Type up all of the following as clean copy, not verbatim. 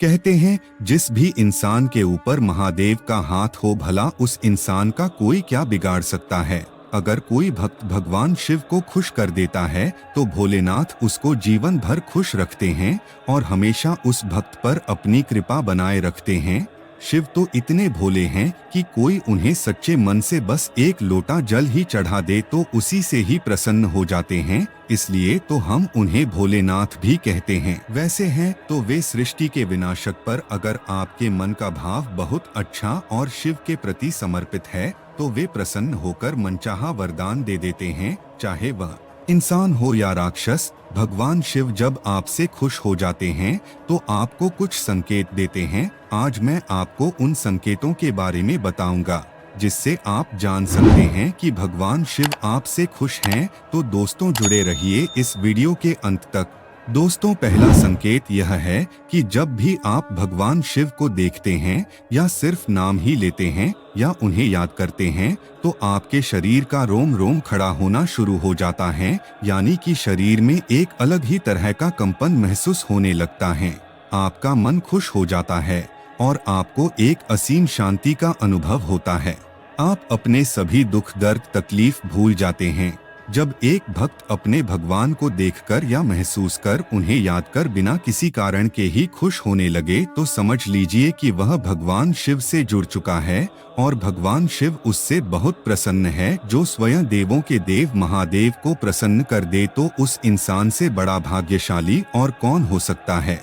कहते हैं जिस भी इंसान के ऊपर महादेव का हाथ हो भला उस इंसान का कोई क्या बिगाड़ सकता है। अगर कोई भक्त भगवान शिव को खुश कर देता है तो भोलेनाथ उसको जीवन भर खुश रखते हैं और हमेशा उस भक्त पर अपनी कृपा बनाए रखते हैं। शिव तो इतने भोले हैं कि कोई उन्हें सच्चे मन से बस एक लोटा जल ही चढ़ा दे तो उसी से ही प्रसन्न हो जाते हैं, इसलिए तो हम उन्हें भोलेनाथ भी कहते हैं। वैसे हैं तो वे सृष्टि के विनाशक पर अगर आपके मन का भाव बहुत अच्छा और शिव के प्रति समर्पित है तो वे प्रसन्न होकर मनचाहा वरदान दे देते हैं, चाहे वह इंसान हो या राक्षस। भगवान शिव जब आपसे खुश हो जाते हैं तो आपको कुछ संकेत देते हैं। आज मैं आपको उन संकेतों के बारे में बताऊंगा जिससे आप जान सकते हैं कि भगवान शिव आपसे खुश हैं। तो दोस्तों जुड़े रहिए इस वीडियो के अंत तक। दोस्तों पहला संकेत यह है कि जब भी आप भगवान शिव को देखते हैं या सिर्फ नाम ही लेते हैं या उन्हें याद करते हैं तो आपके शरीर का रोम रोम खड़ा होना शुरू हो जाता है, यानी कि शरीर में एक अलग ही तरह का कंपन महसूस होने लगता है। आपका मन खुश हो जाता है और आपको एक असीम शांति का अनुभव होता है। आप अपने सभी दुख दर्द तकलीफ भूल जाते हैं। जब एक भक्त अपने भगवान को देखकर या महसूस कर उन्हें याद कर बिना किसी कारण के ही खुश होने लगे तो समझ लीजिए कि वह भगवान शिव से जुड़ चुका है और भगवान शिव उससे बहुत प्रसन्न है। जो स्वयं देवों के देव महादेव को प्रसन्न कर दे तो उस इंसान से बड़ा भाग्यशाली और कौन हो सकता है।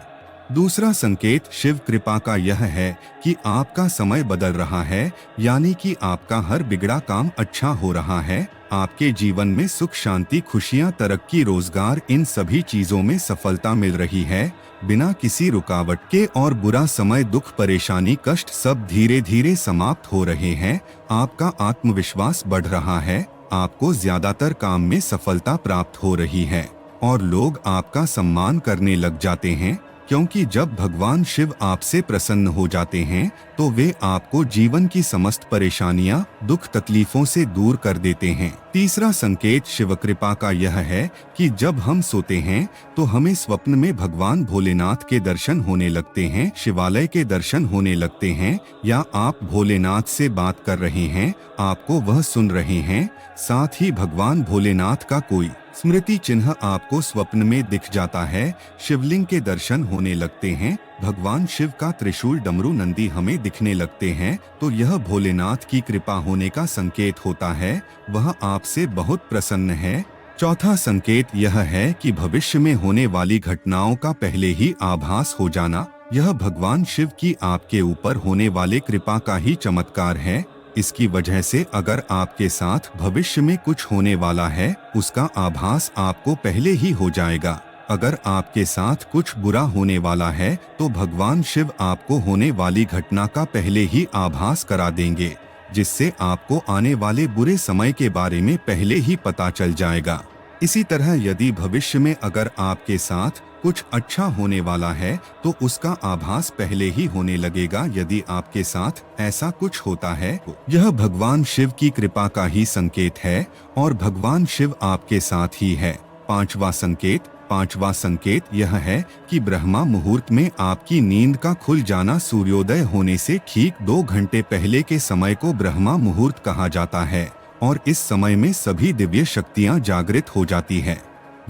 दूसरा संकेत शिव कृपा का यह है कि आपका समय बदल रहा है, यानी कि आपका हर बिगड़ा काम अच्छा हो रहा है। आपके जीवन में सुख शांति खुशियां तरक्की रोजगार इन सभी चीजों में सफलता मिल रही है बिना किसी रुकावट के और बुरा समय दुख परेशानी कष्ट सब धीरे धीरे समाप्त हो रहे हैं। आपका आत्मविश्वास बढ़ रहा है, आपको ज्यादातर काम में सफलता प्राप्त हो रही है और लोग आपका सम्मान करने लग जाते हैं, क्योंकि जब भगवान शिव आपसे प्रसन्न हो जाते हैं तो वे आपको जीवन की समस्त परेशानियां दुख तकलीफों से दूर कर देते हैं। तीसरा संकेत शिव कृपा का यह है कि जब हम सोते हैं तो हमें स्वप्न में भगवान भोलेनाथ के दर्शन होने लगते हैं, शिवालय के दर्शन होने लगते हैं या आप भोलेनाथ से बात कर रहे हैं, आपको वह सुन रहे हैं। साथ ही भगवान भोलेनाथ का कोई स्मृति चिन्ह आपको स्वप्न में दिख जाता है। शिवलिंग के दर्शन होने लगते हैं, भगवान शिव का त्रिशूल डमरू नंदी हमें दिखने लगते हैं तो यह भोलेनाथ की कृपा होने का संकेत होता है, वह आपसे बहुत प्रसन्न है। चौथा संकेत यह है कि भविष्य में होने वाली घटनाओं का पहले ही आभास हो जाना, यह भगवान शिव की आपके ऊपर होने वाले कृपा का ही चमत्कार है। इसकी वजह से अगर आपके साथ भविष्य में कुछ होने वाला है उसका आभास आपको पहले ही हो जाएगा। अगर आपके साथ कुछ बुरा होने वाला है तो भगवान शिव आपको होने वाली घटना का पहले ही आभास करा देंगे, जिससे आपको आने वाले बुरे समय के बारे में पहले ही पता चल जाएगा। इसी तरह यदि भविष्य में अगर आपके साथ कुछ अच्छा होने वाला है तो उसका आभास पहले ही होने लगेगा। यदि आपके साथ ऐसा कुछ होता है तो यह भगवान शिव की कृपा का ही संकेत है और भगवान शिव आपके साथ ही है। पांचवा संकेत यह है कि ब्रह्मा मुहूर्त में आपकी नींद का खुल जाना। सूर्योदय होने से ठीक 2 घंटे पहले के समय को ब्रह्मा मुहूर्त कहा जाता है और इस समय में सभी दिव्य शक्तियां जागृत हो जाती है।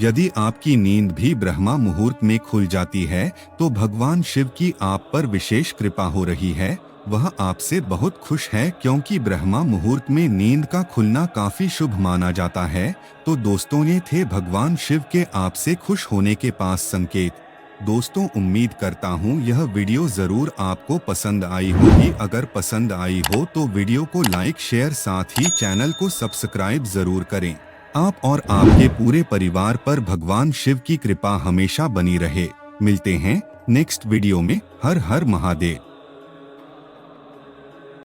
यदि आपकी नींद भी ब्रह्मा मुहूर्त में खुल जाती है तो भगवान शिव की आप पर विशेष कृपा हो रही है, वह आपसे बहुत खुश है, क्योंकि ब्रह्मा मुहूर्त में नींद का खुलना काफी शुभ माना जाता है। तो दोस्तों ये थे भगवान शिव के आपसे खुश होने के 5 संकेत। दोस्तों उम्मीद करता हूँ यह वीडियो जरूर आपको पसंद आई होगी। अगर पसंद आई हो तो वीडियो को लाइक शेयर साथ ही चैनल को सब्सक्राइब जरूर करें। आप और आपके पूरे परिवार पर भगवान शिव की कृपा हमेशा बनी रहे। मिलते हैं नेक्स्ट वीडियो में। हर हर महादेव।